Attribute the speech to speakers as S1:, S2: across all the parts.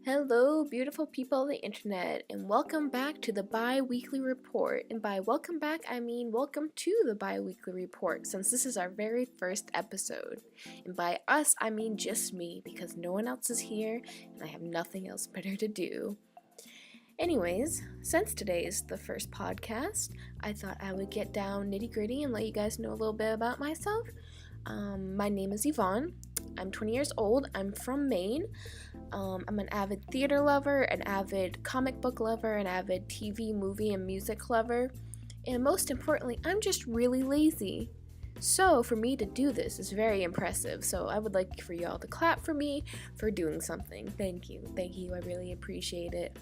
S1: Hello, beautiful people of the internet, and welcome back to the bi-weekly report. And by welcome back, I mean welcome to the bi-weekly report, since this is our very first episode. And by us, I mean just me, because no one else is here, and I have nothing else better to do. Anyways, since today is the first podcast, I thought I would get down nitty-gritty and let you guys know a little bit about myself. My name is Yvonne. I'm 20 years old. I'm from Maine. I'm an avid theater lover, an avid comic book lover, an avid TV, movie, and music lover. And most importantly, I'm just really lazy. So for me to do this is very impressive. So I would like for y'all to clap for me for doing something. Thank you. I really appreciate it.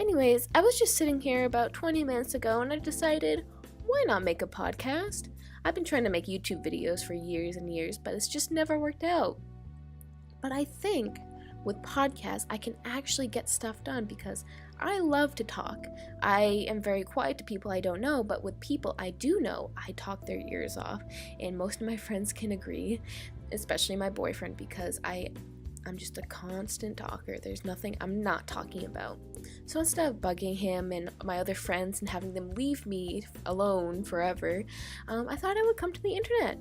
S1: Anyways, I was just sitting here about 20 minutes ago and I decided, why not make a podcast? I've been trying to make YouTube videos for years and years, but it's just never worked out. But I think with podcasts, I can actually get stuff done because I love to talk. I am very quiet to people I don't know, but with people I do know, I talk their ears off. And most of my friends can agree, especially my boyfriend, because I'm just a constant talker. There's nothing I'm not talking about. So instead of bugging him and my other friends and having them leave me alone forever, I thought I would come to the internet.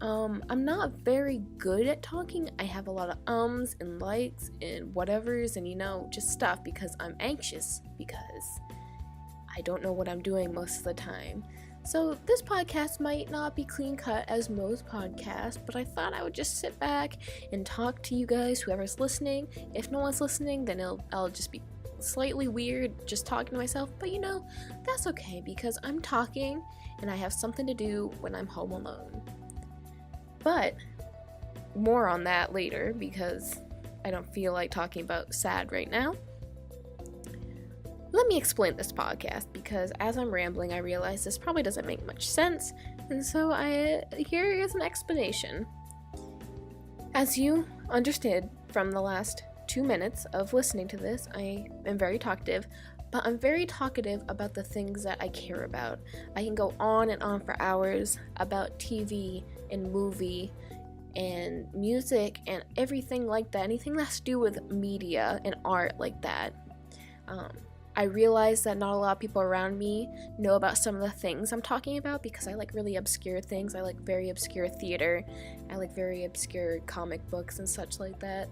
S1: I'm not very good at talking. I have a lot of ums and likes and whatevers and just stuff because I'm anxious because I don't know what I'm doing most of the time. So this podcast might not be clean cut as most podcasts, but I thought I would just sit back and talk to you guys, whoever's listening. If no one's listening, then I'll just be slightly weird just talking to myself, but that's okay because I'm talking and I have something to do when I'm home alone. But more on that later because I don't feel like talking about sad right now. Let me explain this podcast because as I'm rambling, I realize this probably doesn't make much sense, and so here is an explanation. As you understood from the last 2 minutes of listening to this, I am very talkative, but I'm very talkative about the things that I care about. I can go on and on for hours about TV and movie and music and everything like that, anything that's to do with media and art like that. I realize that not a lot of people around me know about some of the things I'm talking about because I like really obscure things. I like very obscure theater. I like very obscure comic books and such like that.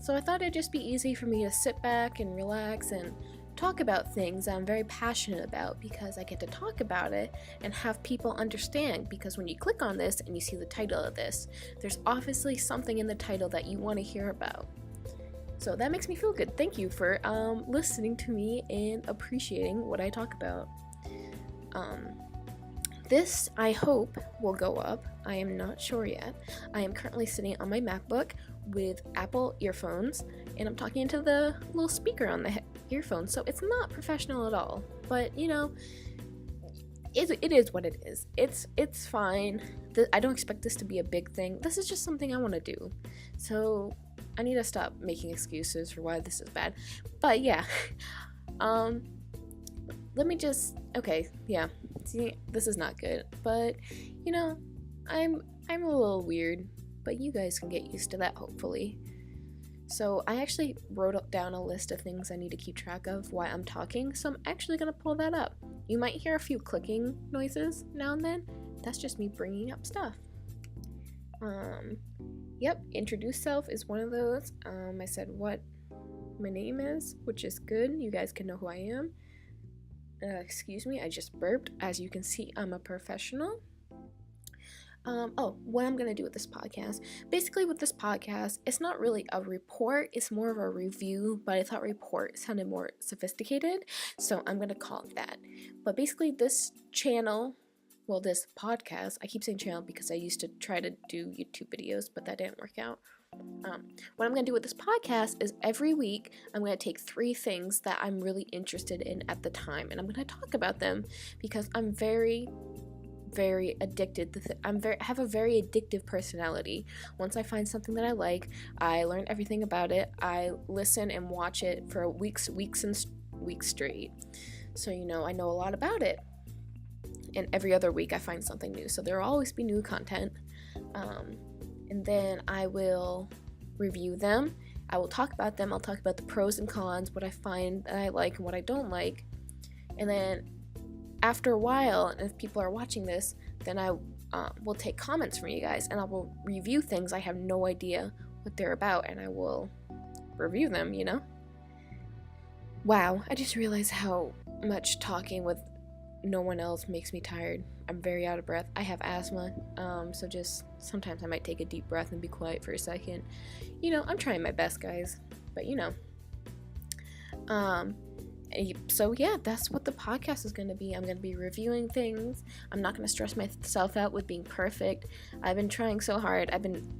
S1: So I thought it'd just be easy for me to sit back and relax and talk about things that I'm very passionate about because I get to talk about it and have people understand, because when you click on this and you see the title of this, there's obviously something in the title that you want to hear about. So that makes me feel good. Thank you for listening to me and appreciating what I talk about. This, I hope, will go up. I am not sure yet. I am currently sitting on my MacBook with Apple earphones, and I'm talking into the little speaker on the earphone, so it's not professional at all. But, it is what it is. It's fine. I don't expect this to be a big thing. This is just something I want to do. So I need to stop making excuses for why this is bad. But yeah. See, this is not good. But, I'm a little weird, but you guys can get used to that, hopefully. So I actually wrote down a list of things I need to keep track of while I'm talking, so I'm actually going to pull that up. You might hear a few clicking noises now and then. That's just me bringing up stuff. Introduce self is one of those. I said what my name is, which is good. You guys can know who I am. Excuse me, I just burped. As you can see, I'm a professional. What I'm gonna do with this podcast. Basically, with this podcast, it's not really a report, it's more of a review, but I thought report sounded more sophisticated, so I'm gonna call it that. But basically, this podcast, I keep saying channel because I used to try to do YouTube videos, but that didn't work out. What I'm going to do with this podcast is every week I'm going to take 3 things that I'm really interested in at the time, and I'm going to talk about them because I'm very, very addicted. Have a very addictive personality. Once I find something that I like, I learn everything about it. I listen and watch it for weeks straight. So I know a lot about it. And every other week I find something new. So there will always be new content. And then I will review them. I will talk about them. I'll talk about the pros and cons, what I find that I like and what I don't like. And then after a while, and if people are watching this, then I will take comments from you guys, and I will review things I have no idea what they're about, and I will review them, you know? Wow, I just realized how much talking with no one else makes me tired. I'm very out of breath. I have asthma, so just sometimes I might take a deep breath and be quiet for a second. You know, I'm trying my best, guys, but you know. So yeah, that's what the podcast is going to be. I'm going to be reviewing things. I'm not going to stress myself out with being perfect. I've been trying so hard.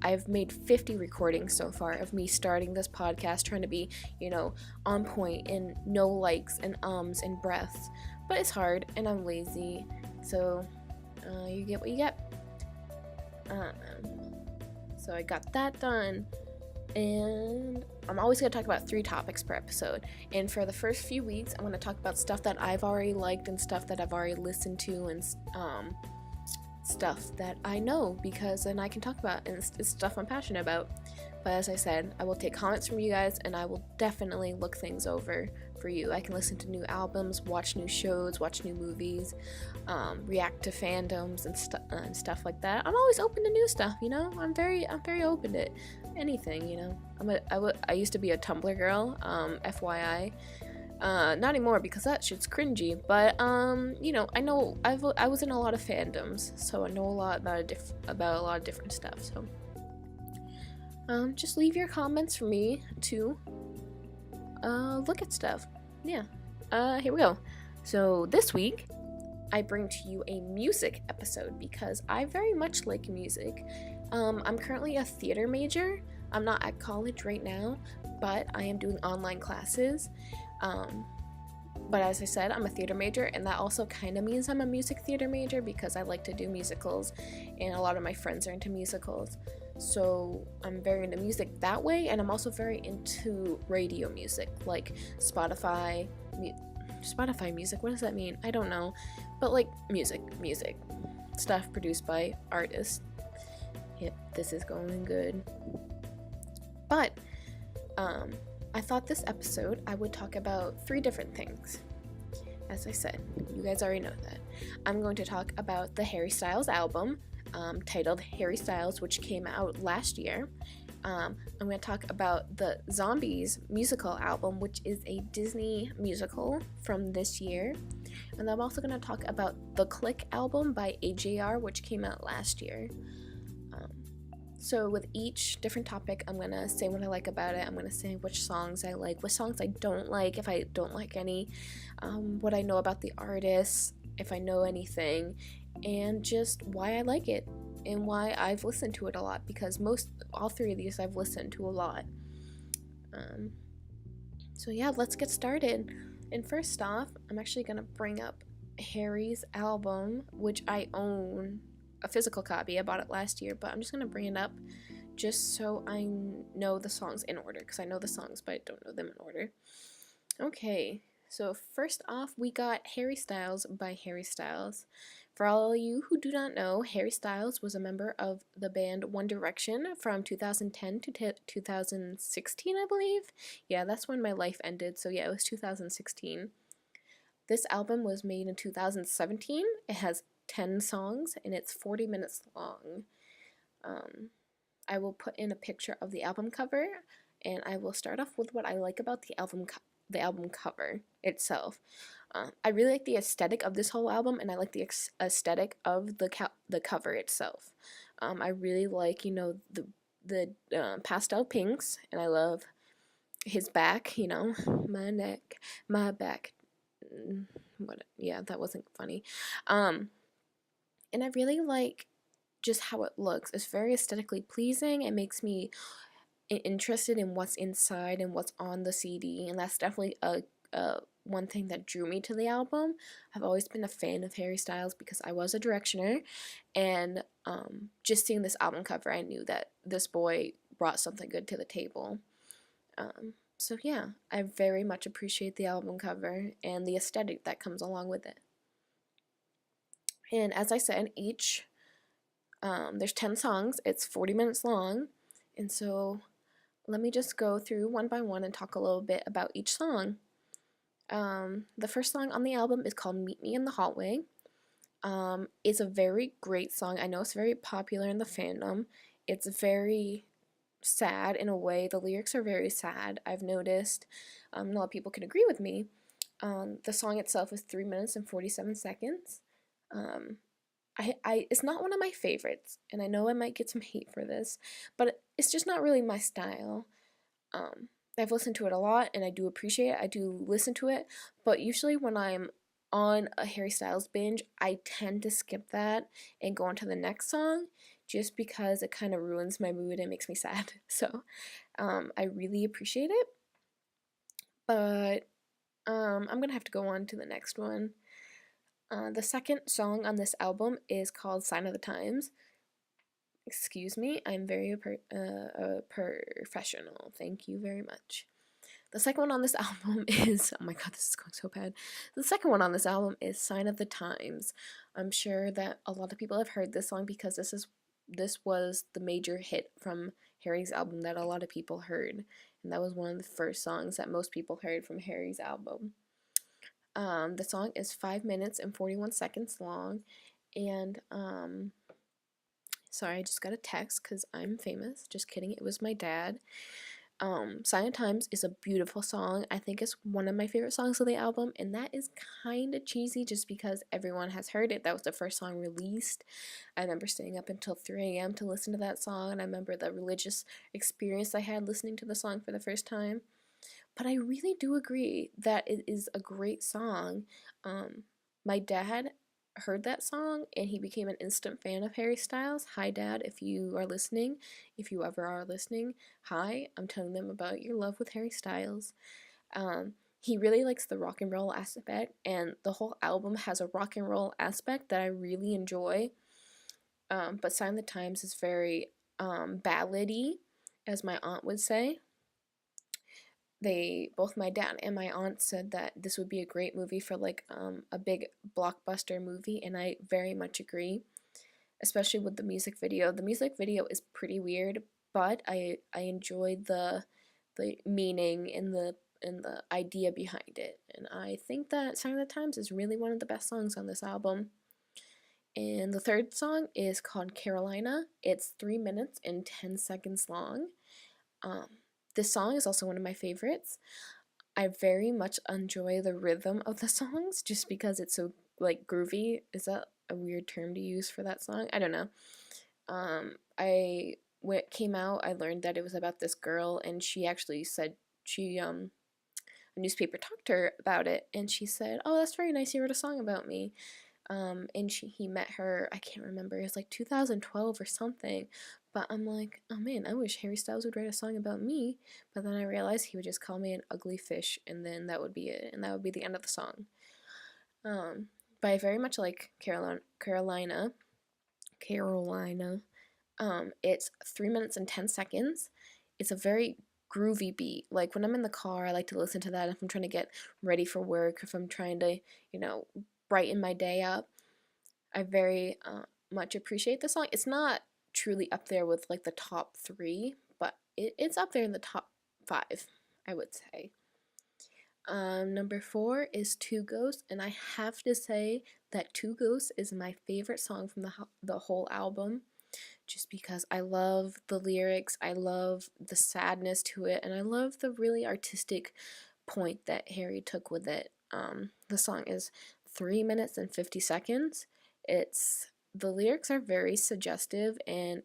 S1: I've made 50 recordings so far of me starting this podcast, trying to be, you know, on point and no likes and ums and breaths. But it's hard and I'm lazy. So you get what you get. So I got that done. And I'm always going to talk about 3 topics per episode. And for the first few weeks, I'm going to talk about stuff that I've already liked and stuff that I've already listened to and stuff that I know, because then I can talk about, and it's stuff I'm passionate about. But as I said, I will take comments from you guys, and I will definitely look things over for you. I can listen to new albums, watch new shows, watch new movies, react to fandoms and stuff like that. I'm always open to new stuff, you know. I'm very open to anything, you know. I used to be a Tumblr girl, FYI. Not anymore because that shit's cringy. But you know, I was in a lot of fandoms, so I know a lot about a lot of different stuff. So just leave your comments for me to look at stuff. Yeah. Here we go. So this week I bring to you a music episode because I very much like music. I'm currently a theater major. I'm not at college right now, but I am doing online classes. But as I said, I'm a theater major, and that also kind of means I'm a music theater major because I like to do musicals, and a lot of my friends are into musicals. So I'm very into music that way, and I'm also very into radio music, like Spotify music. What does that mean? I don't know. But like music stuff produced by artists. Yep, this is going good. But I thought this episode I would talk about 3 different things. As I said, you guys already know that. I'm going to talk about the Harry Styles album, titled Harry Styles, which came out last year. I'm going to talk about the Zombies musical album, which is a Disney musical from this year. And I'm also going to talk about the Click album by AJR, which came out last year. So with each different topic, I'm going to say what I like about it. I'm going to say which songs I like, what songs I don't like, if I don't like any, what I know about the artists, if I know anything, and just why I like it and why I've listened to it a lot, because all 3 of these I've listened to a lot. So yeah, let's get started. And first off, I'm actually going to bring up Harry's album, which I own a physical copy. I bought it last year, but I'm just going to bring it up just so I know the songs in order, because I know the songs, but I don't know them in order. Okay, so first off, we got Harry Styles by Harry Styles. For all of you who do not know, Harry Styles was a member of the band One Direction from 2010 to 2016, I believe. Yeah, that's when my life ended, so yeah, it was 2016. This album was made in 2017. It has 10 songs, and it's 40 minutes long. I will put in a picture of the album cover, and I will start off with what I like about the album cover itself. I really like the aesthetic of this whole album, and I like the aesthetic of the cover itself. I really like, you know, the pastel pinks, and I love his back, you know, my neck, my back. Yeah, that wasn't funny. And I really like just how it looks. It's very aesthetically pleasing. It makes me interested in what's inside and what's on the CD, and that's definitely one thing that drew me to the album. I've always been a fan of Harry Styles because I was a Directioner, and just seeing this album cover, I knew that this boy brought something good to the table. So yeah, I very much appreciate the album cover and the aesthetic that comes along with it. And as I said, there's 10 songs. It's 40 minutes long. And so let me just go through one by one and talk a little bit about each song. The first song on the album is called Meet Me in the Hallway. It's a very great song. I know it's very popular in the fandom. It's very sad in a way. The lyrics are very sad, I've noticed. A lot of people can agree with me. The song itself is 3 minutes and 47 seconds. Um, it's not one of my favorites, and I know I might get some hate for this, but it's just not really my style. Um, I've listened to it a lot, and I do appreciate it. I do listen to it, but usually when I'm on a Harry Styles binge, I tend to skip that and go on to the next song, just because it kind of ruins my mood and makes me sad. So, I really appreciate it, but I'm gonna have to go on to the next one. The second song on this album is called Sign of the Times. Excuse me, I'm very professional. Thank you very much. The second one on this album is, oh my god, this is going so bad. The second one on this album is Sign of the Times. I'm sure that a lot of people have heard this song because this was the major hit from Harry's album that a lot of people heard. And that was one of the first songs that most people heard from Harry's album. The song is 5 minutes and 41 seconds long. And, sorry, I just got a text because I'm famous. Just kidding, it was my dad. Sign of Times is a beautiful song. I think it's one of my favorite songs of the album, and that is kind of cheesy just because everyone has heard it. That was the first song released. I remember staying up until 3 a.m. to listen to that song, and I remember the religious experience I had listening to the song for the first time. But I really do agree that it is a great song. My dad heard that song and he became an instant fan of Harry Styles. Hi, Dad, if you are listening, if you ever are listening, hi, I'm telling them about your love with Harry Styles. He really likes the rock and roll aspect, and the whole album has a rock and roll aspect that I really enjoy. But Sign of the Times is very ballady, as my aunt would say. Both my dad and my aunt said that this would be a great movie for like a big blockbuster movie, and I very much agree, especially with the music video. The music video is pretty weird, but I enjoyed the meaning and the idea behind it, and I think that Sign of the Times is really one of the best songs on this album. And the third song is called Carolina. It's 3 minutes and 10 seconds long. This song is also one of my favorites. I very much enjoy the rhythm of the songs just because it's so like groovy. Is that a weird term to use for that song? I don't know. When it came out, I learned that it was about this girl, and she actually said a newspaper talked to her about it, and she said, "Oh, that's very nice. You wrote a song about me." And he met her, I can't remember, it was like 2012 or something, but I'm like, oh man, I wish Harry Styles would write a song about me, but then I realized he would just call me an ugly fish, and then that would be it, and that would be the end of the song. But I very much like Carolina. It's 3 minutes and 10 seconds. It's a very groovy beat. Like when I'm in the car, I like to listen to that if I'm trying to get ready for work, if I'm trying to, brighten my day up. I very much appreciate the song. It's not truly up there with like the top 3, but it's up there in the top 5, I would say. Number 4 is Two Ghosts, and I have to say that Two Ghosts is my favorite song from the whole album, just because I love the lyrics, I love the sadness to it, and I love the really artistic point that Harry took with it. The song is 3 minutes and 50 seconds. The lyrics are very suggestive, and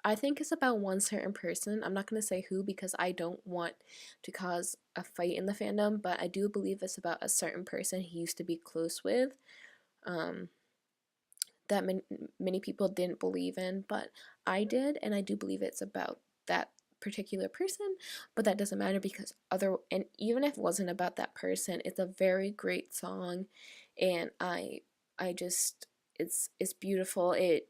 S1: I think it's about one certain person. I'm not going to say who because I don't want to cause a fight in the fandom, but I do believe it's about a certain person he used to be close with, that many people didn't believe in, but I did, and I do believe it's about that particular person, but that doesn't matter because and even if it wasn't about that person, it's a very great song, and it's beautiful. It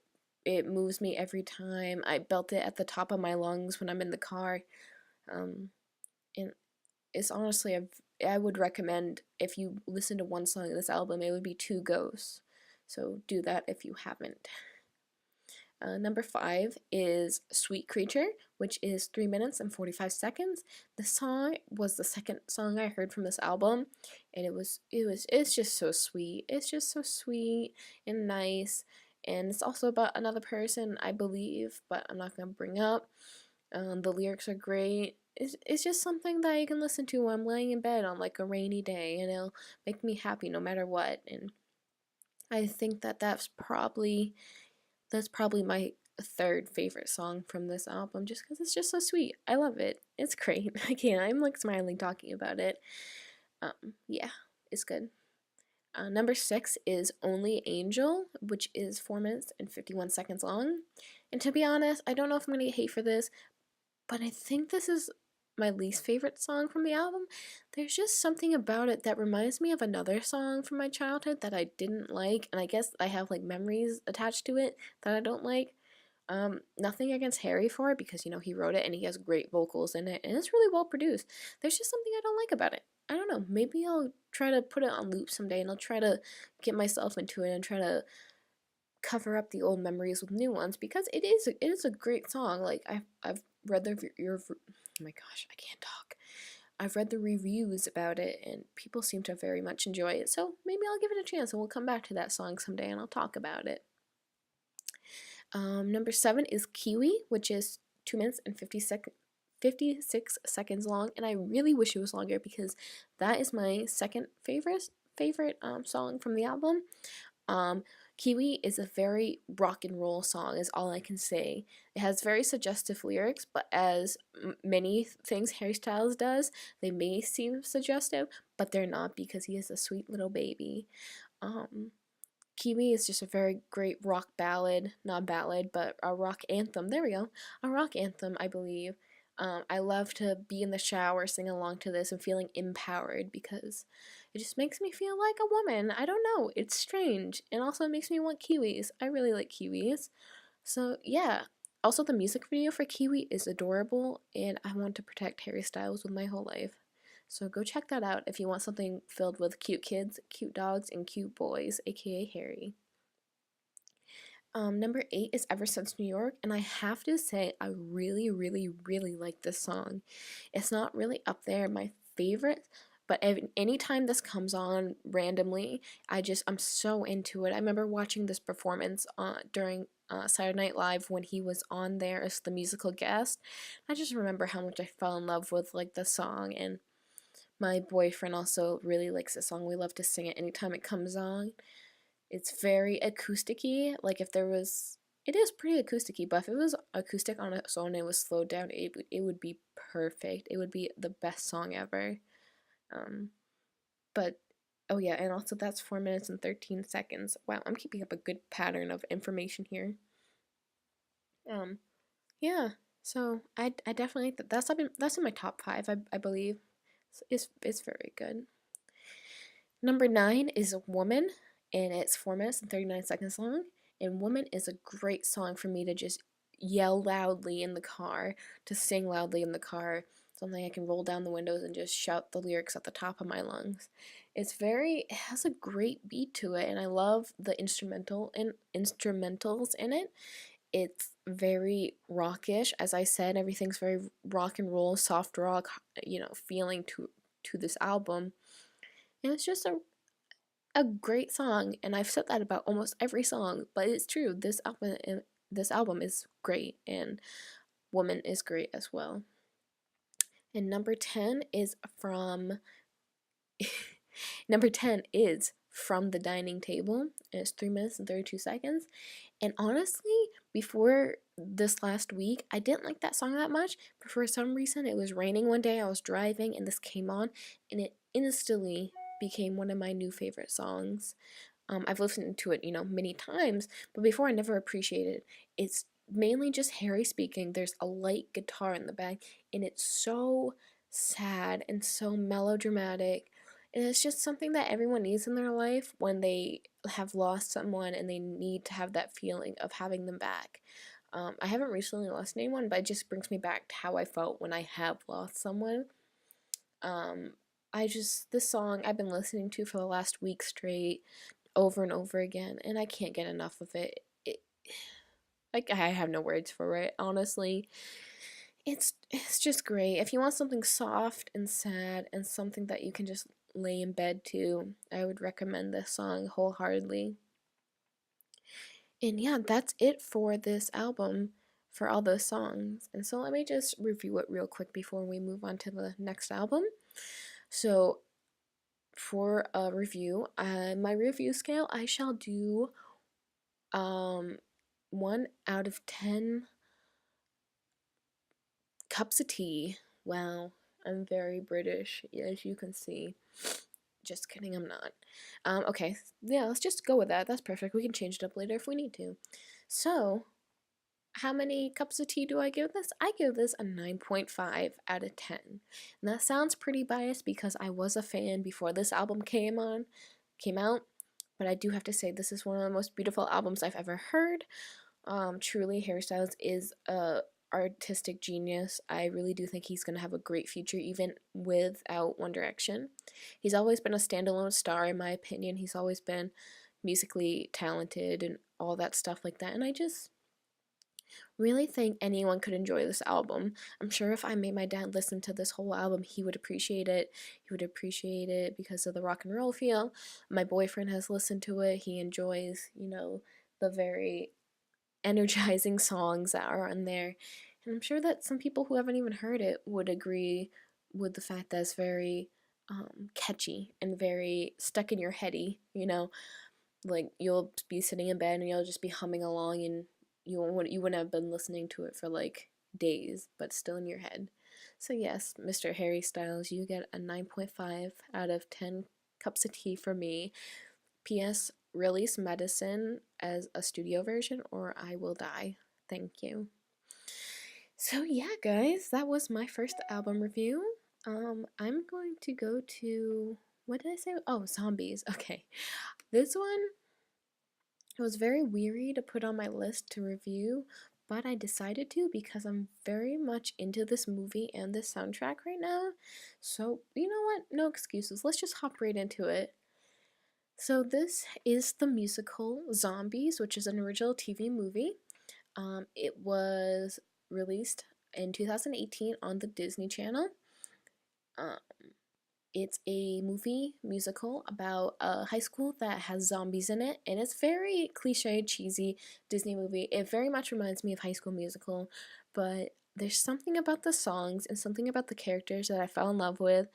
S1: moves me every time. I belt it at the top of my lungs when I'm in the car, and it's honestly I would recommend, if you listen to one song of this album, it would be Two Ghosts. So do that if you haven't. Number 5 is Sweet Creature, which is 3 minutes and 45 seconds. The song was the second song I heard from this album, and it's just so sweet. It's just so sweet and nice, and it's also about another person, I believe, but I'm not gonna bring up. The lyrics are great. It's just something that I can listen to when I'm laying in bed on like a rainy day, and it'll make me happy no matter what. And I think that that's probably my third favorite song from this album, just because it's just so sweet. I love it. It's great. I can't. I'm like smiling talking about it. Yeah, it's good. Number 6 is Only Angel, which is 4 minutes and 51 seconds long. And to be honest, I don't know if I'm gonna get hate for this, but I think this is my least favorite song from the album. There's just something about it that reminds me of another song from my childhood that I didn't like, and I guess I have like memories attached to it that I don't like. Nothing against Harry for it because he wrote it and he has great vocals in it and it's really well produced. There's just something I don't like about it. I don't know. Maybe I'll try to put it on loop someday and I'll try to get myself into it and try to cover up the old memories with new ones because it is a great song. Like I've read oh my gosh, I can't talk. I've read the reviews about it and people seem to very much enjoy it. So maybe I'll give it a chance and we'll come back to that song someday and I'll talk about it. Number 7 is Kiwi, which is 2 minutes and 56 seconds long, and I really wish it was longer because that is my second favorite song from the album. Kiwi is a very rock and roll song, is all I can say. It has very suggestive lyrics, but as many things Harry Styles does, they may seem suggestive, but they're not because he is a sweet little baby. Kiwi is just a very great rock ballad, not ballad, but a rock anthem. There we go. A rock anthem, I believe. I love to be in the shower singing along to this and feeling empowered because it just makes me feel like a woman. I don't know. It's strange. And also it makes me want kiwis. I really like kiwis. So, yeah. Also, the music video for Kiwi is adorable, and I want to protect Harry Styles with my whole life. So go check that out if you want something filled with cute kids, cute dogs, and cute boys, aka Harry. Number 8 is Ever Since New York, and I have to say I really, really, really like this song. It's not really up there my favorite, but anytime this comes on randomly, I'm so into it. I remember watching this performance during Saturday Night Live when he was on there as the musical guest. I just remember how much I fell in love with like the song, and my boyfriend also really likes this song. We love to sing it anytime it comes on. It's very acousticy. Like if there was, it is pretty acousticy, but if it was acoustic on its own and it was slowed down, it would be perfect. It would be the best song ever. But oh yeah, and also that's 4 minutes and 13 seconds. Wow, I'm keeping up a good pattern of information here. Yeah. So I definitely that's in my top 5. I believe. It's very good. Number 9 is Woman, and it's 4 minutes and 39 seconds long. And Woman is a great song for me to just yell loudly in the car, to sing loudly in the car. Something I can roll down the windows and just shout the lyrics at the top of my lungs. It has a great beat to it, and I love the instrumentals in it. It's very rockish, as I said. Everything's very rock and roll, soft rock, feeling to this album. And it's just a great song, and I've said that about almost every song, but it's true. This album is great, and Woman is great as well. And number 10 is from number 10 is From the Dining Table, and it's 3 minutes and 32 seconds. And honestly, before this last week, I didn't like that song that much, but for some reason it was raining one day, I was driving, and this came on, and it instantly became one of my new favorite songs. I've listened to it, many times, but before I never appreciated it. It's mainly just Harry speaking. There's a light guitar in the back, and it's so sad and so melodramatic. And it's just something that everyone needs in their life when they have lost someone and they need to have that feeling of having them back. I haven't recently lost anyone, but it just brings me back to how I felt when I have lost someone. This song I've been listening to for the last week straight, over and over again, and I can't get enough of it. Like, I have no words for it, honestly. It's just great. If you want something soft and sad and something that you can just lay in bed to, I would recommend this song wholeheartedly. And yeah, that's it for this album, for all those songs. And so let me just review it real quick before we move on to the next album. So for a review, my review scale, I shall do 1 out of 10 cups of tea. Wow, I'm very British, as you can see. Just kidding, I'm not. Okay, yeah, let's just go with that. That's perfect. We can change it up later if we need to. So, how many cups of tea do I give this? I give this a 9.5 out of 10. And that sounds pretty biased because I was a fan before this album came out, but I do have to say this is one of the most beautiful albums I've ever heard. Truly, Harry Styles is a artistic genius. I really do think he's going to have a great future even without One Direction. He's always been a standalone star in my opinion. He's always been musically talented and all that stuff like that. And I just really think anyone could enjoy this album. I'm sure if I made my dad listen to this whole album, he would appreciate it. He would appreciate it because of the rock and roll feel. My boyfriend has listened to it. He enjoys, the very energizing songs that are on there. And I'm sure that some people who haven't even heard it would agree with the fact that it's very catchy and very stuck in your heady, like you'll be sitting in bed and you'll just be humming along and you wouldn't have been listening to it for like days, but still in your head. So yes, Mr. Harry Styles, you get a 9.5 out of 10 cups of tea for me. P.S. Release Medicine as a studio version or I will die. Thank you. So yeah, guys, that was my first album review. I'm going to go to, what did I say? Oh, Zombies. Okay. This one it was very weary to put on my list to review, but I decided to because I'm very much into this movie and this soundtrack right now. So, you know what? No excuses. Let's just hop right into it. So, this is the musical Zombies, which is an original TV movie. It was released in 2018 on the Disney Channel. Um, It's a movie musical about a high school that has zombies in it, and it's very cliche, cheesy Disney movie. It very much reminds me of High School Musical, but there's something about the songs and something about the characters that I fell in love with.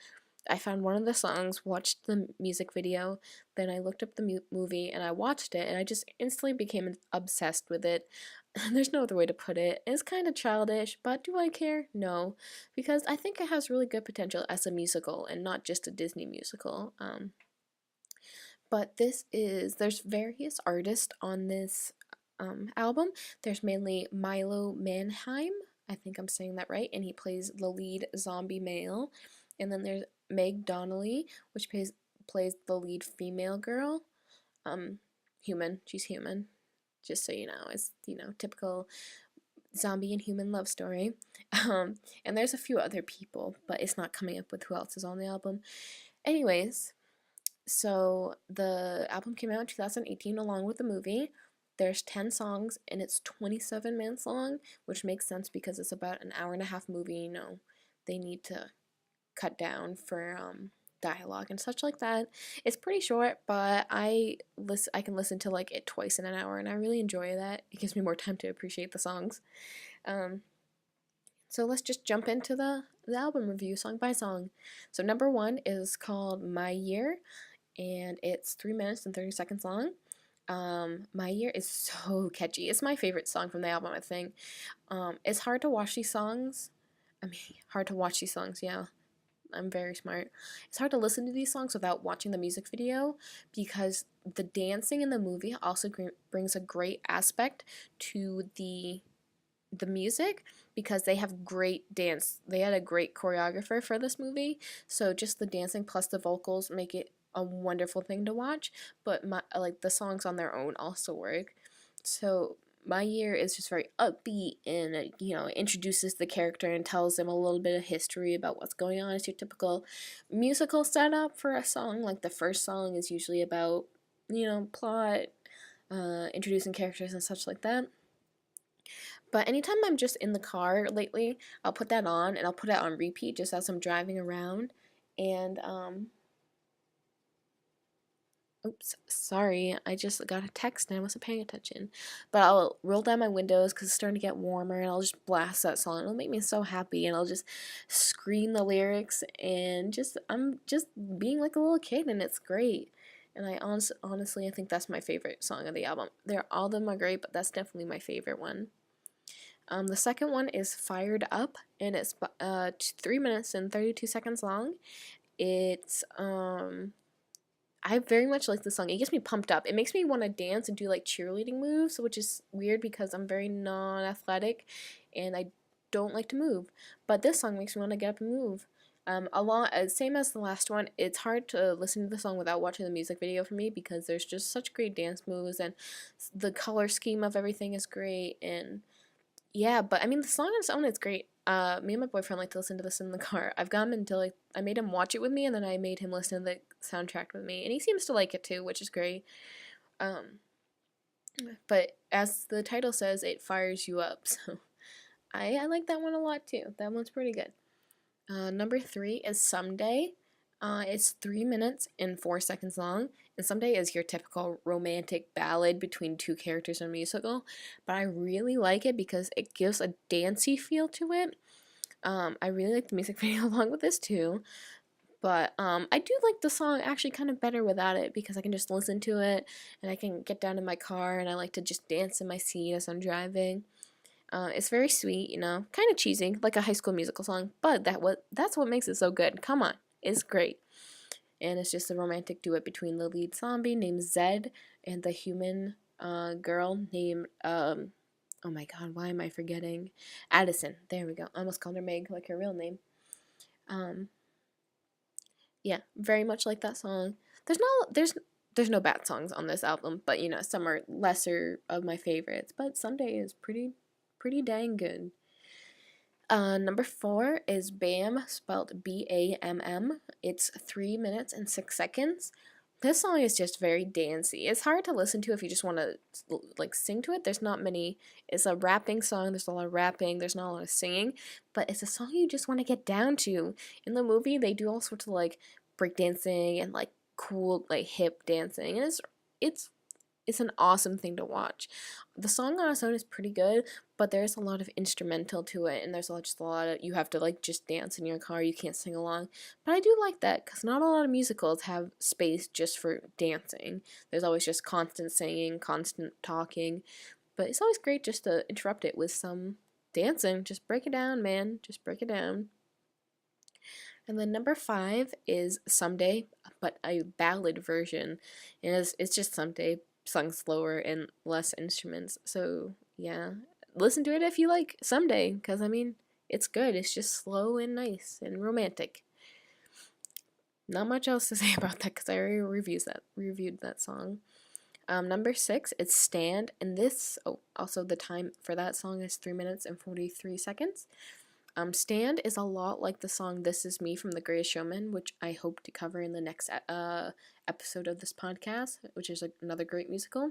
S1: I found one of the songs, watched the music video, then I looked up the movie and I watched it, and I just instantly became obsessed with it. There's no other way to put it. It's kind of childish, but do I care? No, because I think it has really good potential as a musical and not just a Disney musical. But there's various artists on this album. There's mainly Milo Manheim, I think I'm saying that right, and he plays the lead zombie male. And then there's Meg Donnelly, which plays the lead female girl. Human. She's human. Just so you know, it's typical zombie and human love story. And there's a few other people, but it's not coming up with who else is on the album. Anyways, so the album came out in 2018 along with the movie. There's 10 songs and it's 27 minutes long, which makes sense because it's about an hour and a half movie. They need to cut down for dialogue and such like that. It's pretty short, but I can listen to like it twice in an hour, and I really enjoy that. It gives me more time to appreciate the songs. So let's just jump into the album review song by song. So number 1 is called My Year, and it's 3 minutes and 30 seconds long. My Year is so catchy. It's my favorite song from the album, I think. It's hard to watch these songs. Hard to watch these songs, yeah. I'm very smart. It's hard to listen to these songs without watching the music video because the dancing in the movie also brings a great aspect to the music because they have great dance. They had a great choreographer for this movie, so just the dancing plus the vocals make it a wonderful thing to watch. But the songs on their own also work. So My Year is just very upbeat and it introduces the character and tells them a little bit of history about what's going on. It's your typical musical setup for a song. Like the first song is usually about plot, introducing characters and such like that. But anytime I'm just in the car lately, I'll put that on and I'll put it on repeat just as I'm driving around. And oops, sorry, I just got a text and I wasn't paying attention. But I'll roll down my windows because it's starting to get warmer and I'll just blast that song. It'll make me so happy and I'll just scream the lyrics and I'm just being like a little kid and it's great. And honestly, I think that's my favorite song of the album. All of them are great, but that's definitely my favorite one. The second one is Fired Up, and it's 3 minutes and 32 seconds long. It's I very much like the song. It gets me pumped up. It makes me want to dance and do like cheerleading moves, which is weird because I'm very non-athletic and I don't like to move. But this song makes me want to get up and move. Same as the last one, it's hard to listen to the song without watching the music video for me because there's just such great dance moves and the color scheme of everything is great. And yeah, but I mean the song on its own is great. Me and my boyfriend like to listen to this in the car. I've got him until like I made him watch it with me, and then I made him listen to the soundtrack with me, and he seems to like it too, which is great. Um, but as the title says, it fires you up. So I like that one a lot too. That one's pretty good. Number 3 is Someday. It's 3 minutes and 4 seconds long, and Someday is your typical romantic ballad between two characters in a musical, but I really like it because it gives a dancey feel to it. I really like the music video along with this too, but I do like the song actually kind of better without it because I can just listen to it and I can get down in my car and I like to just dance in my seat as I'm driving. It's very sweet, kind of cheesy, like a High School Musical song, but that's what makes it so good. Come on, it's great. And it's just a romantic duet between the lead zombie named Zed and the human girl named oh my god, why am I forgetting? Addison. There we go. I almost called her Meg, like her real name. Um, yeah, very much like that song. There's no bad songs on this album, but some are lesser of my favorites. But Someday is pretty dang good. Number 4 is BAM, spelled BAMM. It's 3 minutes and 6 seconds. This song is just very dancey. It's hard to listen to if you just want to like sing to it. There's not many. It's a rapping song. There's a lot of rapping. There's not a lot of singing, but it's a song you just want to get down to. In the movie, they do all sorts of like breakdancing and like cool like hip dancing, and it's an awesome thing to watch. The song on its own is pretty good, but there's a lot of instrumental to it, and there's just a lot of you have to like just dance in your car. You can't sing along, but I do like that because not a lot of musicals have space just for dancing. There's always just constant singing, constant talking, but it's always great just to interrupt it with some dancing. Just break it down, man. Just break it down. And then number 5 is Someday, but a ballad version. And it's just Someday sung slower and less instruments. So yeah, listen to it if you like Someday, because I mean, it's good. It's just slow and nice and romantic. Not much else to say about that because I already reviewed that song. Number 6 is Stand, and also the time for that song is 3 minutes and 43 seconds. Stand is a lot like the song This Is Me from The Greatest Showman, which I hope to cover in the next episode of this podcast, which is another great musical.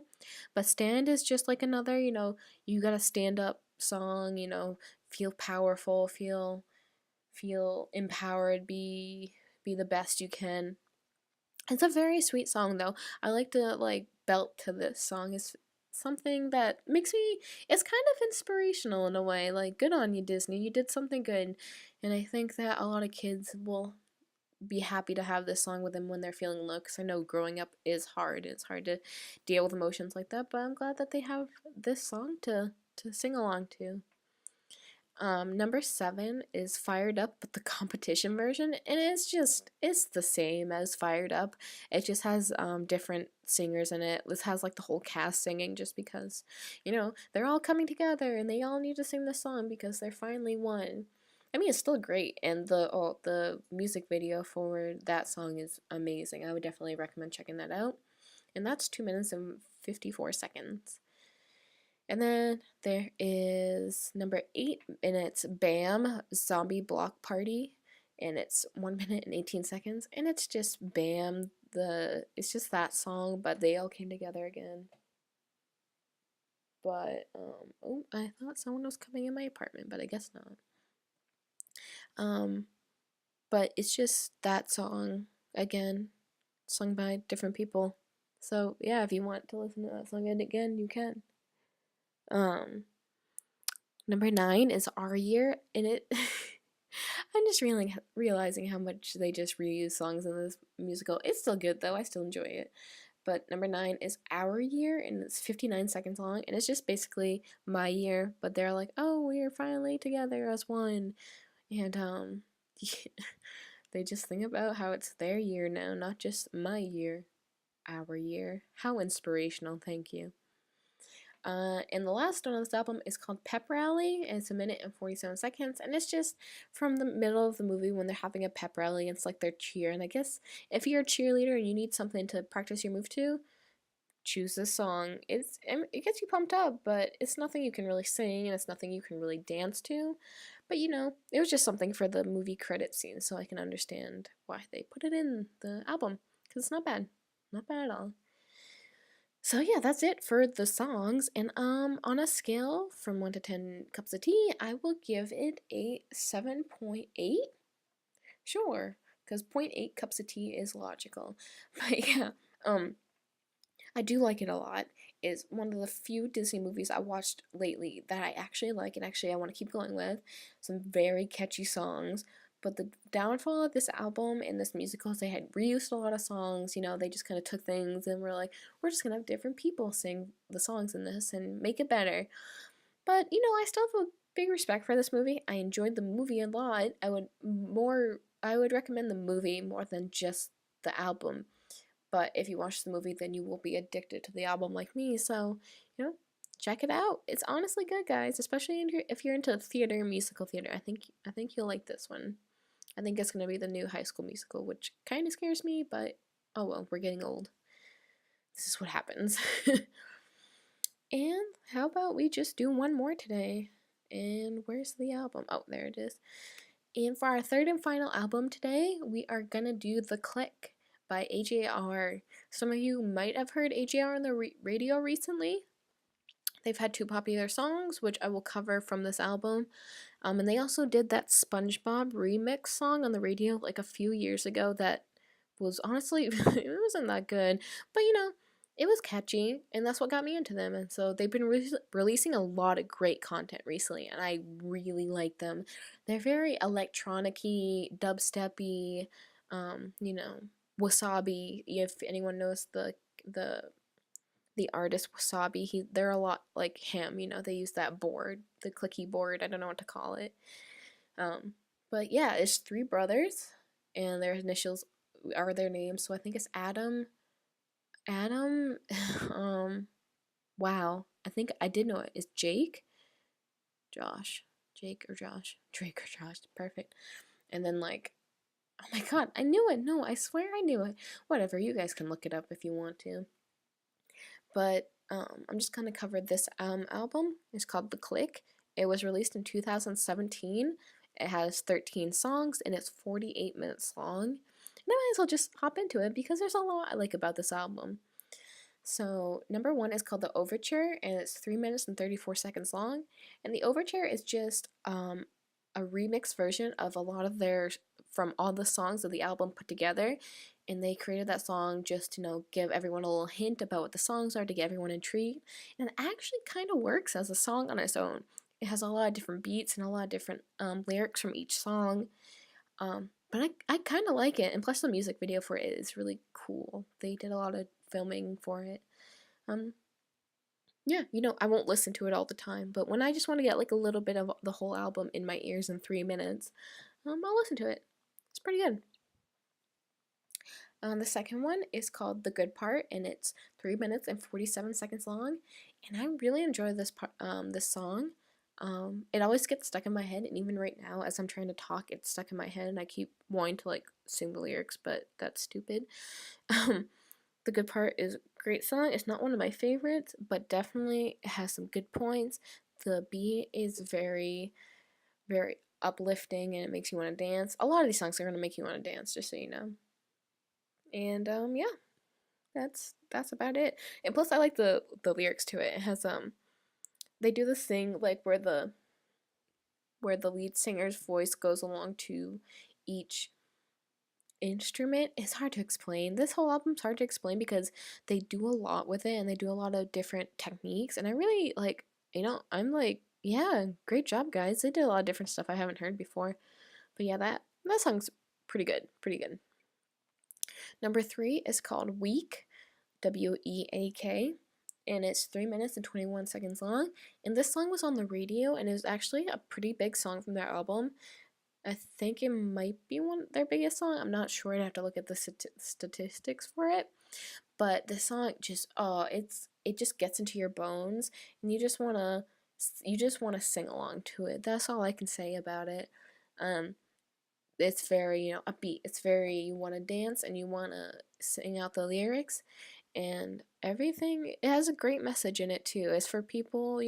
S1: But Stand is just like another, you gotta stand up song, feel powerful, feel empowered, be the best you can. It's a very sweet song though. I like to like belt to this song. It's something that makes me it's kind of inspirational in a way. Like good on you, Disney. You did something good. And I think that a lot of kids will be happy to have this song with them when they're feeling low, because I know growing up is hard. It's hard to deal with emotions like that, but I'm glad that they have this song to sing along to. Number 7 is Fired Up, but the competition version, and it's the same as Fired Up. It just has different singers in it. This has like the whole cast singing just because, they're all coming together and they all need to sing the song because they're finally one. I mean, it's still great, and the music video for that song is amazing. I would definitely recommend checking that out. And that's 2 minutes and 54 seconds. And then there is number 8, and it's BAM, Zombie Block Party, and it's 1 minute and 18 seconds, and it's just BAM, it's just that song, but they all came together again. But oh, I thought someone was coming in my apartment, but I guess not. Um, but it's just that song again, sung by different people. So yeah, if you want to listen to that song again, you can. Um, Number 9 is Our Year, and it. I'm just realizing how much they just reuse songs in this musical. It's still good though. I still enjoy it. But number 9 is Our Year, and it's 59 seconds long, and it's just basically my year. But they're like, oh, we're finally together as one, and they just think about how it's their year now, not just my year, our year. How inspirational! Thank you. And the last one on this album is called Pep Rally, and it's 1 minute and 47 seconds, and it's just from the middle of the movie when they're having a pep rally. It's like their cheer, and I guess if you're a cheerleader and you need something to practice your move to, choose this song. It gets you pumped up, but it's nothing you can really sing, and it's nothing you can really dance to. But it was just something for the movie credit scene, so I can understand why they put it in the album, because it's not bad, not bad at all. So yeah, that's it for the songs. And on a scale from 1 to 10 cups of tea, I will give it a 7.8. Sure, because zero point 0.8 cups of tea is logical. But yeah, I do like it a lot. It's one of the few Disney movies I watched lately that I actually like, and actually I want to keep going with. Some very catchy songs. But the downfall of this album and this musical is they had reused a lot of songs. They just kind of took things and were like, we're just going to have different people sing the songs in this and make it better. But, I still have a big respect for this movie. I enjoyed the movie a lot. I would recommend the movie more than just the album. But if you watch the movie, then you will be addicted to the album like me. So, check it out. It's honestly good, guys. Especially if you're into theater, musical theater. I think you'll like this one. I think it's gonna be the new High School Musical, which kind of scares me. But oh well, we're getting old. This is what happens. And how about we just do one more today? And where's the album? Oh, there it is. And for our third and final album today, we are gonna do The Click by AJR. Some of you might have heard AJR on the radio recently. They've had 2 popular songs, which I will cover from this album. And they also did that SpongeBob remix song on the radio like a few years ago that was honestly, it wasn't that good. But it was catchy, and that's what got me into them. And so they've been releasing a lot of great content recently, and I really like them. They're very electronic-y, dubstep-y, wasabi. If anyone knows the artist Wasabi, they're a lot like him. They use that board, the clicky board. I don't know what to call it. But yeah, it's 3 brothers, and their initials are their names. So I think it's Adam. Wow. I think I did know it. It's Jake, Josh, Jake or Josh, Drake or Josh. Perfect. And then oh my God, I knew it. No, I swear I knew it. Whatever. You guys can look it up if you want to. But I'm just gonna cover this album. It's called The Click. It was released in 2017. It has 13 songs and it's 48 minutes long. And I might as well just hop into it because there's a lot I like about this album. So number 1 is called The Overture, and it's 3 minutes and 34 seconds long. And the Overture is just a remix version of a lot of from all the songs of the album put together. And they created that song just to give everyone a little hint about what the songs are to get everyone intrigued. And it actually kind of works as a song on its own. It has a lot of different beats and a lot of different lyrics from each song. But I kind of like it, and plus the music video for it is really cool. They did a lot of filming for it. Yeah, I won't listen to it all the time, but when I just want to get a little bit of the whole album in my ears in 3 minutes, I'll listen to it. It's pretty good. The second one is called The Good Part, and it's 3 minutes and 47 seconds long, and I really enjoy this song. It always gets stuck in my head, and even right now as I'm trying to talk, it's stuck in my head, and I keep wanting to sing the lyrics, but that's stupid. The Good Part is a great song. It's not one of my favorites, but definitely has some good points. The beat is very, very uplifting, and it makes you want to dance. A lot of these songs are going to make you want to dance, just so you know. And yeah, that's about it. And plus I like the lyrics to it. It has they do this thing like where the lead singer's voice goes along to each instrument. Is hard to explain. This whole album's hard to explain because they do a lot with it and they do a lot of different techniques, and I really like, I'm like, yeah, great job guys. They did a lot of different stuff I haven't heard before. But yeah, that song's pretty good. Pretty good. Number 3 is called Weak, Weak, and it's 3 minutes and 21 seconds long. And this song was on the radio, and it was actually a pretty big song from their album. I think it might be their biggest song. I'm not sure. I'd have to look at the statistics for it. But the song just, it just gets into your bones, and you just wanna sing along to it. That's all I can say about it. Um, it's very, upbeat. It's very, you want to dance and you want to sing out the lyrics and everything. It has a great message in it too. It's for people,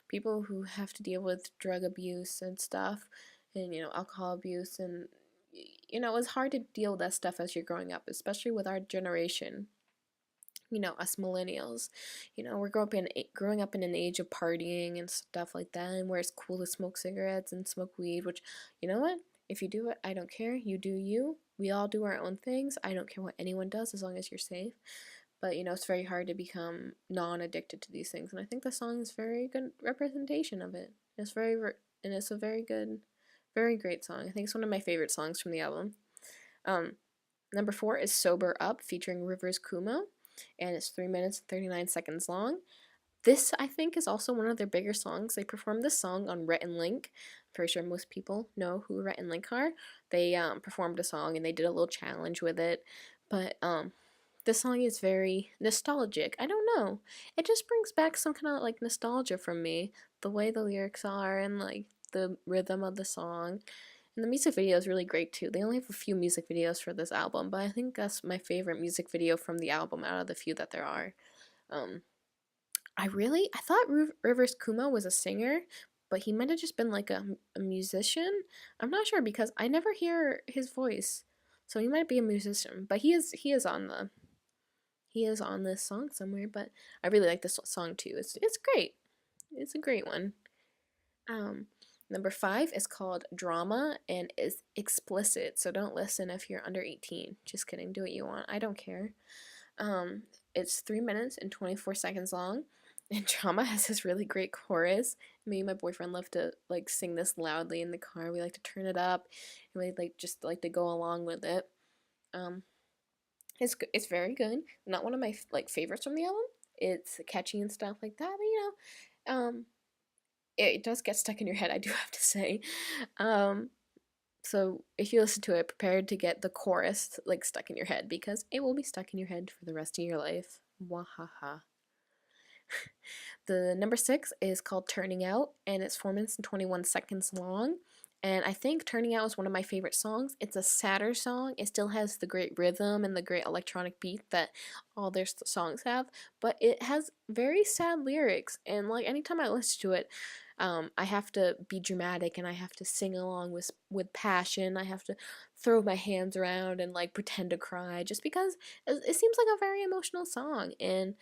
S1: people who have to deal with drug abuse and stuff, and alcohol abuse, and it's hard to deal with that stuff as you're growing up, especially with our generation. Us millennials, we're growing up in an age of partying and stuff like that, and where it's cool to smoke cigarettes and smoke weed, which, you know what? If you do it, I don't care. You do you. We all do our own things. I don't care what anyone does as long as you're safe. But, it's very hard to become non-addicted to these things, and I think the song is very good representation of it. And it's a very good, very great song. I think it's one of my favorite songs from the album. Number 4 is Sober Up, featuring Rivers Cuomo, and it's 3 minutes and 39 seconds long. This, I think, is also one of their bigger songs. They performed this song on Rhett and Link. I'm pretty sure most people know who Rhett and Link are. They performed a song and they did a little challenge with it. But this song is very nostalgic. I don't know. It just brings back some kind of like nostalgia from me. The way the lyrics are and like the rhythm of the song. And the music video is really great too. They only have a few music videos for this album, but I think that's my favorite music video from the album out of the few that there are. I thought Rivers Kumo was a singer, but he might have just been like a musician. I'm not sure because I never hear his voice, so he might be a musician. But he is on this song somewhere. But I really like this song too. It's great. It's a great one. Number 5 is called Drama and is explicit, so don't listen if you're under 18. Just kidding, do what you want. I don't care. It's 3 minutes and 24 seconds long, and Drama has this really great chorus. Me and my boyfriend love to like sing this loudly in the car. We like to turn it up, and we just like to go along with it. It's very good. Not one of my like favorites from the album. It's catchy and stuff like that, but it does get stuck in your head, I do have to say. So if you listen to it, prepare to get the chorus like stuck in your head because it will be stuck in your head for the rest of your life. Wahaha. The number 6 is called Turning Out, and it's 4 minutes and 21 seconds long. And I think Turning Out is one of my favorite songs. It's a sadder song. It still has the great rhythm and the great electronic beat that all their songs have, but it has very sad lyrics. And like anytime I listen to it, I have to be dramatic and I have to sing along with passion. I have to throw my hands around and like pretend to cry just because it seems like a very emotional song. And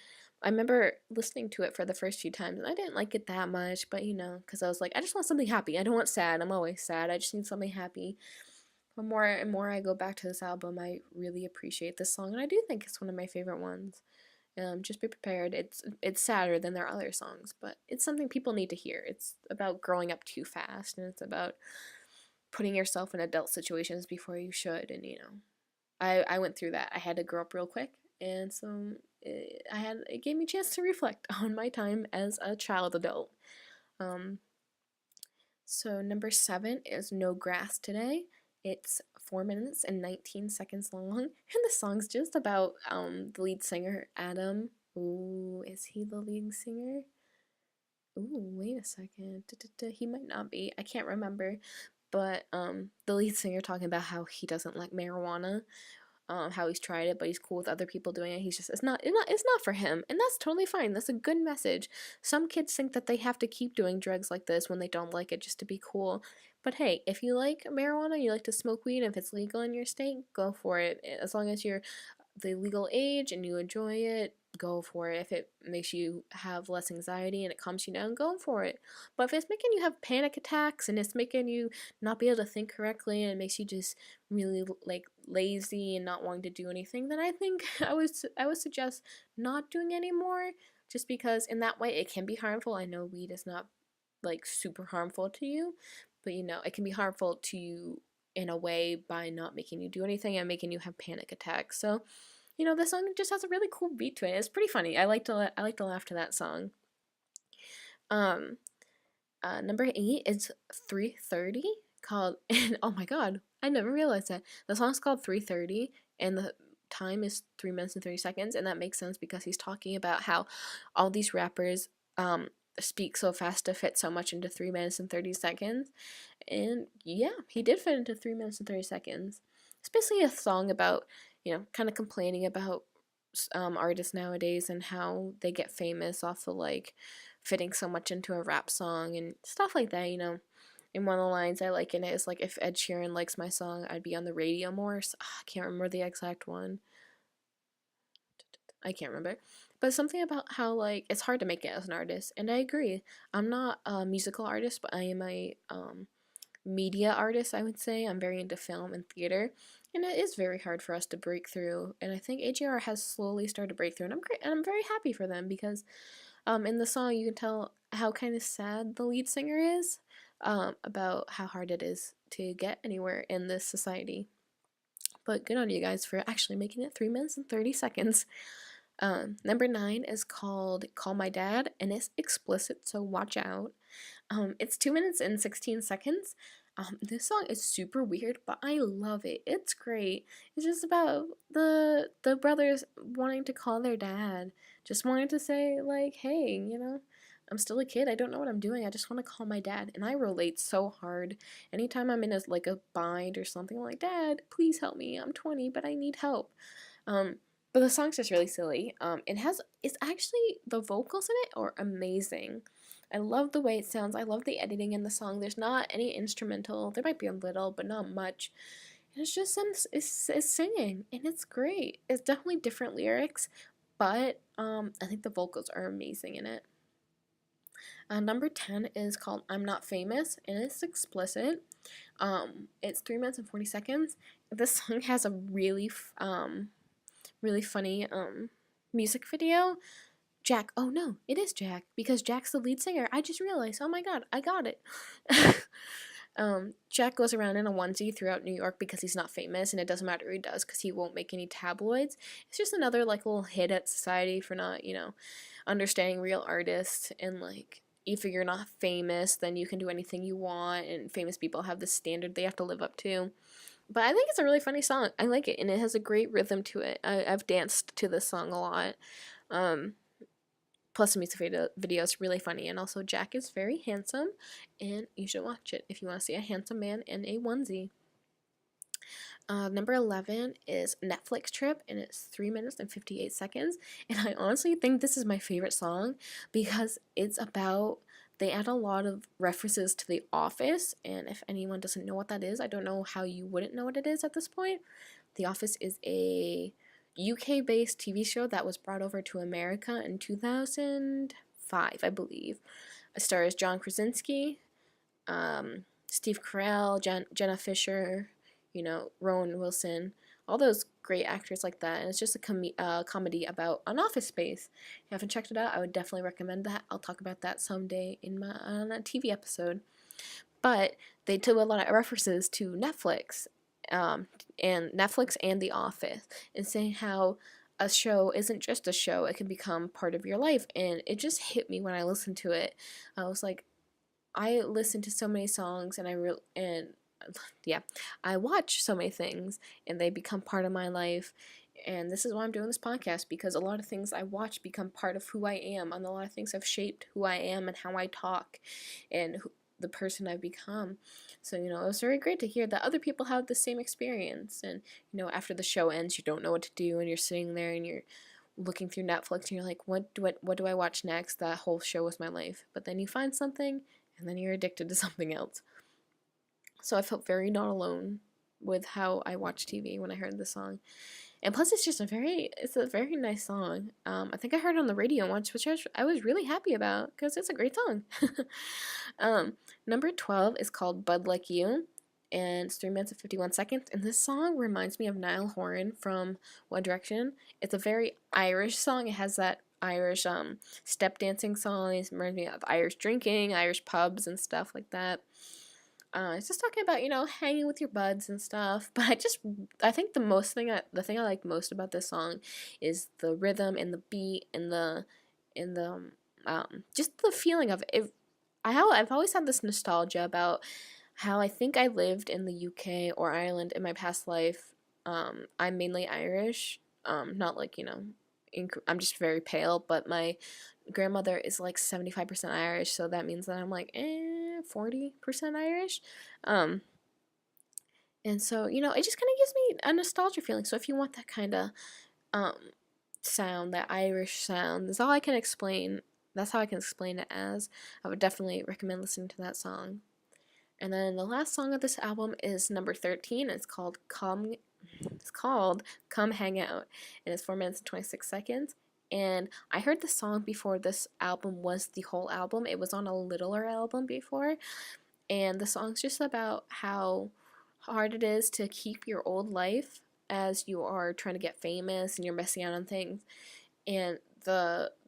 S1: I remember listening to it for the first few times and I didn't like it that much, but because I was like, I just want something happy. I don't want sad. I'm always sad. I just need something happy. But more and more I go back to this album, I really appreciate this song, and I do think it's one of my favorite ones. Just be prepared. It's sadder than their other songs, but it's something people need to hear. It's about growing up too fast, and it's about putting yourself in adult situations before you should. And I went through that. I had to grow up real quick, and so it gave me a chance to reflect on my time as a child adult. So number 7 is No Grass Today. It's 4 minutes and 19 seconds long, and the song's just about the lead singer, Adam. Ooh, is he the lead singer? Ooh, wait a second. He might not be. I can't remember. But the lead singer talking about how he doesn't like marijuana, how he's tried it, but he's cool with other people doing it. He's just it's not for him, and that's totally fine. That's a good message. Some kids think that they have to keep doing drugs like this when they don't like it just to be cool. But hey, if you like marijuana, you like to smoke weed, if it's legal in your state, go for it. As long as you're the legal age and you enjoy it, go for it. If it makes you have less anxiety and it calms you down, go for it. But if it's making you have panic attacks and it's making you not be able to think correctly and it makes you just really like lazy and not wanting to do anything, then I think I would suggest not doing anymore, just because in that way it can be harmful. I know weed is not like super harmful to you, but you know, it can be harmful to you in a way by not making you do anything and making you have panic attacks. So you know, the song just has a really cool beat to it. It's pretty funny. I like to laugh to that song. Um, Number 8 is 3:30 called. And oh my god, I never realized that the song's called 3:30 and the time is 3 minutes and 30 seconds, and that makes sense because he's talking about how all these rappers speak so fast to fit so much into 3 minutes and 30 seconds, and yeah, he did fit into 3 minutes and 30 seconds. It's basically a song about, you know, kind of complaining about artists nowadays and how they get famous off of like fitting so much into a rap song and stuff like that, you know. And one of the lines I like in it is like, if Ed Sheeran likes my song, I'd be on the radio more. So, I can't remember the exact one. I can't remember. But something about how like it's hard to make it as an artist, and I agree. I'm not a musical artist, but I am a media artist, I would say. I'm very into film and theater, and it is very hard for us to break through. And I think AJR has slowly started to break through, and I'm great, and I'm very happy for them because, in the song you can tell how kind of sad the lead singer is, about how hard it is to get anywhere in this society. But good on you guys for actually making it 3 minutes and 30 seconds. Number 9 is called "Call My Dad," and it's explicit, so watch out. It's 2 minutes and 16 seconds. This song is super weird, but I love it. It's great. It's just about the brothers wanting to call their dad, just wanting to say like, "Hey, you know, I'm still a kid. I don't know what I'm doing. I just want to call my dad." And I relate so hard. Anytime I'm in a bind or something, I'm like, "Dad, please help me. I'm 20, but I need help." Um, but the song's just really silly. It's actually, the vocals in it are amazing. I love the way it sounds. I love the editing in the song. There's not any instrumental. There might be a little, but not much. And it's just it's singing, and it's great. It's definitely different lyrics, but I think the vocals are amazing in it. Number 10 is called "I'm Not Famous," and it's explicit. It's 3 minutes and 40 seconds. This song has a really funny music video. Jack. Oh no, it is Jack because Jack's the lead singer. I just realized. Oh my god, I got it. Jack goes around in a onesie throughout New York because he's not famous, and it doesn't matter who he does because he won't make any tabloids. It's just another like little hit at society for not, you know, understanding real artists, and like, if you're not famous, then you can do anything you want, and famous people have this standard they have to live up to. But I think it's a really funny song. I like it, and it has a great rhythm to it. I've danced to this song a lot. Plus, the music video is really funny, and also Jack is very handsome, and you should watch it if you want to see a handsome man in a onesie. Number 11 is "Netflix Trip," and it's 3 minutes and 58 seconds. And I honestly think this is my favorite song because it's about, they add a lot of references to The Office, and if anyone doesn't know what that is, I don't know how you wouldn't know what it is at this point. The Office is a UK-based TV show that was brought over to America in 2005, I believe. It stars John Krasinski, Steve Carell, Jenna Fisher, you know, Rowan Wilson, all those great actors like that. And it's just a comedy about an office space. If you haven't checked it out, I would definitely recommend that. I'll talk about that someday in on a TV episode. But they took a lot of references to Netflix, and Netflix and The Office, and saying how a show isn't just a show, it can become part of your life. And it just hit me when I listened to it. I was like, I listen to so many songs, and I watch so many things, and they become part of my life. And this is why I'm doing this podcast, because a lot of things I watch become part of who I am, and a lot of things have shaped who I am and how I talk, and the person I've become. So, you know, it was very great to hear that other people have the same experience. And, you know, after the show ends, you don't know what to do, and you're sitting there and you're looking through Netflix, and you're like, what do I watch next? That whole show was my life. But then you find something, and then you're addicted to something else. So I felt very not alone with how I watch TV when I heard this song. And plus, it's a very nice song. I think I heard it on the radio once, which I was really happy about because it's a great song. Number 12 is called Bud Like You, and it's 3 minutes and 51 seconds. And this song reminds me of Niall Horan from One Direction. It's a very Irish song. It has that Irish step dancing song. It reminds me of Irish drinking, Irish pubs, and stuff like that. It's just talking about, hanging with your buds and stuff. But I think the thing I like most about this song is the rhythm and the beat and the just the feeling of it. I've always had this nostalgia about how I think I lived in the UK or Ireland in my past life. I'm mainly Irish. Not like, I'm just very pale, but my grandmother is like 75% Irish, so that means that I'm like 40% Irish. And so, it just kind of gives me a nostalgia feeling. So if you want that kind of sound, that Irish sound, that's all I can explain. That's how I can explain it as. I would definitely recommend listening to that song. And then the last song of this album is number 13. It's called Come Hang Out, and it's 4 minutes and 26 seconds. And I heard the song before this album was the whole album. It was on a littler album before, and the song's just about how hard it is to keep your old life as you are trying to get famous and you're missing out on things. And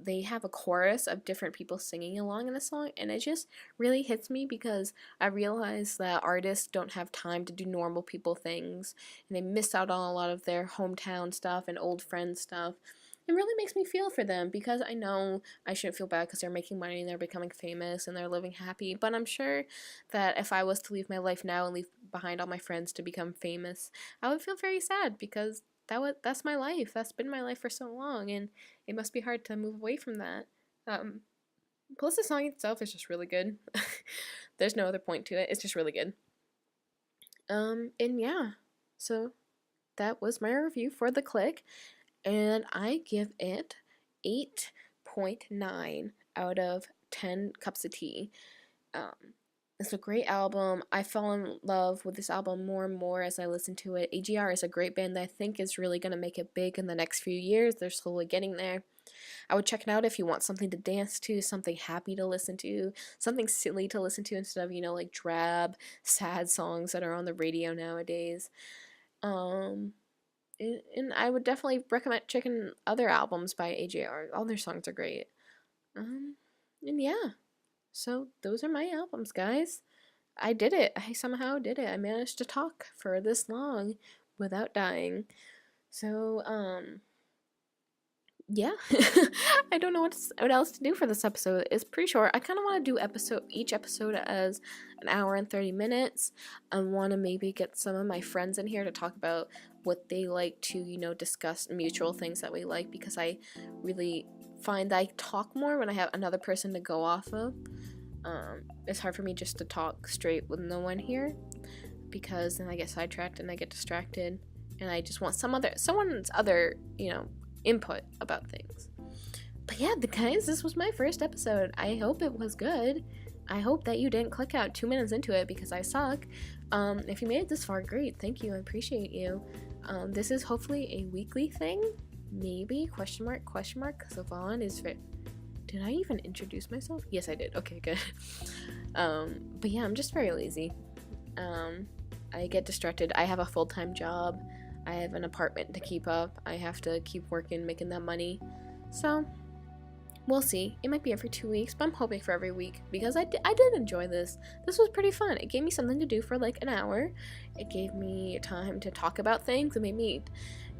S1: they have a chorus of different people singing along in the song, and it just really hits me because I realize that artists don't have time to do normal people things, and they miss out on a lot of their hometown stuff and old friend stuff. It really makes me feel for them because I know I shouldn't feel bad because they're making money and they're becoming famous and they're living happy, but I'm sure that if I was to leave my life now and leave behind all my friends to become famous, I would feel very sad because that's my life. That's been my life for so long, and it must be hard to move away from that. Plus, the song itself is just really good. There's no other point to it. It's just really good. And yeah, so that was my review for The Click, and I give it 8.9 out of 10 cups of tea. It's a great album. I fell in love with this album more and more as I listened to it. AGR is a great band that I think is really going to make it big in the next few years. They're slowly getting there. I would check it out if you want something to dance to, something happy to listen to, something silly to listen to instead of, like drab, sad songs that are on the radio nowadays. And I would definitely recommend checking other albums by AGR. All their songs are great. And yeah. So those are my albums, guys. I did it. I somehow did it. I managed to talk for this long without dying. So, yeah. I don't know what else to do for this episode. It's pretty short. I kind of want to do each episode as an hour and 30 minutes. I want to maybe get some of my friends in here to talk about what they like to, discuss mutual things that we like, because I really find that I talk more when I have another person to go off of. It's hard for me just to talk straight with no one here, because then I get sidetracked and I get distracted, and I just want someone's other, input about things. But yeah, guys, this was my first episode. I hope it was good. I hope that you didn't click out 2 minutes into it because I suck. If you made it this far, great. Thank you. I appreciate you. This is hopefully a weekly thing. Maybe, question mark, because Yvonne is fit. Did I even introduce myself? Yes, I did. Okay, good. But yeah, I'm just very lazy. I get distracted. I have a full-time job. I have an apartment to keep up. I have to keep working, making that money. So, we'll see. It might be every 2 weeks, but I'm hoping for every week because I did enjoy this. This was pretty fun. It gave me something to do for like an hour. It gave me time to talk about things. It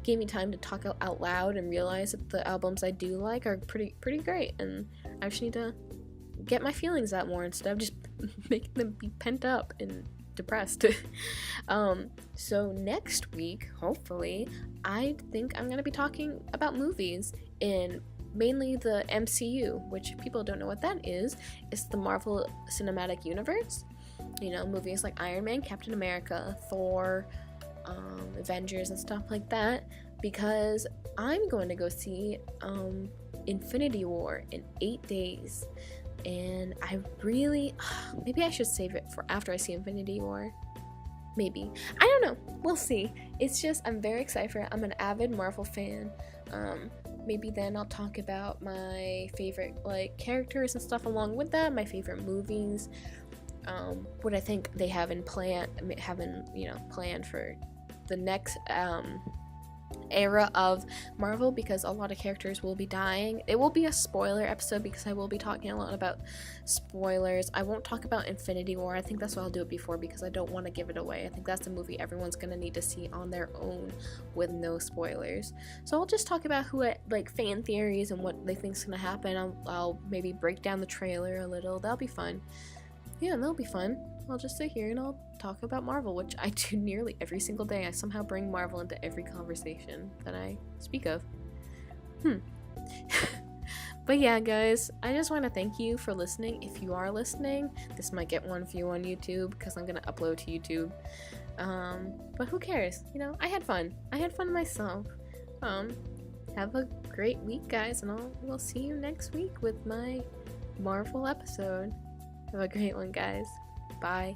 S1: gave me time to talk out loud and realize that the albums I do like are pretty great, and I just need to get my feelings out more instead of just making them be pent up and depressed. So next week, hopefully, I think I'm going to be talking about movies in mainly the MCU, which people don't know what that is. It's the Marvel Cinematic Universe. Movies like Iron Man, Captain America, Thor, Avengers and stuff like that, because I'm going to go see Infinity War in 8 days, and I really maybe I should save it for after I see Infinity War. Maybe. I don't know. We'll see. It's just, I'm very excited for it. I'm an avid Marvel fan. Maybe then I'll talk about my favorite like characters and stuff along with that, my favorite movies, what I think they have in plan, planned for the next era of Marvel, because a lot of characters will be dying. It will be a spoiler episode because I will be talking a lot about spoilers. I won't talk about Infinity War. I think that's what I'll do it before, because I don't want to give it away. I think that's a movie everyone's gonna need to see on their own with no spoilers. So I'll just talk about like fan theories and what they think's gonna happen. I'll maybe break down the trailer a little. That'll be fun. Yeah, that'll be fun. I'll just sit here and I'll talk about Marvel, which I do nearly every single day. I somehow bring Marvel into every conversation that I speak of. But yeah, guys, I just want to thank you for listening. If you are listening, this might get 1 view on YouTube because I'm gonna upload to YouTube. But who cares? You know, I had fun. I had fun myself. Have a great week, guys, and we'll see you next week with my Marvel episode. Have a great one, guys. Bye.